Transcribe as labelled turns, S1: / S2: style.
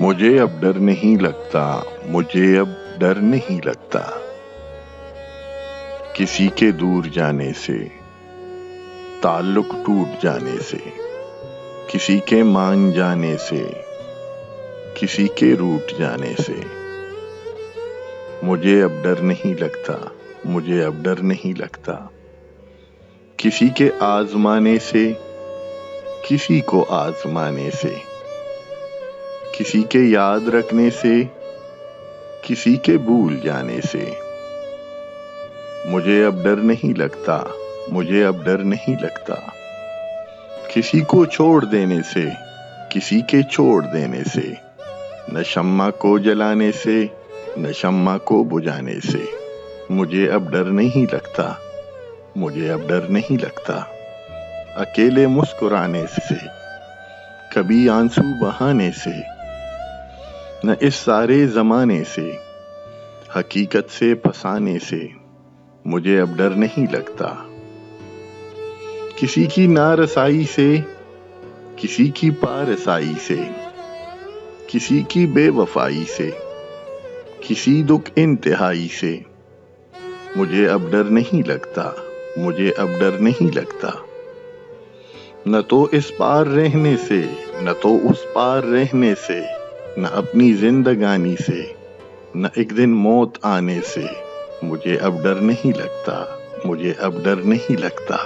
S1: مجھے اب ڈر نہیں لگتا، مجھے اب ڈر نہیں لگتا، کسی کے دور جانے سے، تعلق ٹوٹ جانے سے، کسی کے مان جانے سے، کسی کے روٹ جانے سے۔ مجھے اب ڈر نہیں لگتا، مجھے اب ڈر نہیں لگتا، کسی کے آزمانے سے، کسی کو آزمانے سے، کسی کے یاد رکھنے سے، کسی کے بھول جانے سے۔ مجھے اب ڈر نہیں لگتا، مجھے اب ڈر نہیں لگتا، کسی کو چھوڑ دینے سے، کسی کے چھوڑ دینے سے، نہ شمع کو جلانے سے، نہ شمع کو بجھانے سے۔ مجھے اب ڈر نہیں لگتا، مجھے اب ڈر نہیں لگتا، اکیلے مسکرانے سے، کبھی آنسو بہانے سے، نہ اس سارے زمانے سے، حقیقت سے پھنسانے سے۔ مجھے اب ڈر نہیں لگتا، کسی کی نارسائی سے، کسی کی پارسائی سے، کسی کی بے وفائی سے، کسی دکھ انتہائی سے۔ مجھے اب ڈر نہیں لگتا، مجھے اب ڈر نہیں لگتا، نہ تو اس پار رہنے سے، نہ تو اس پار رہنے سے، نہ اپنی زندگانی سے، نہ ایک دن موت آنے سے۔ مجھے اب ڈر نہیں لگتا، مجھے اب ڈر نہیں لگتا۔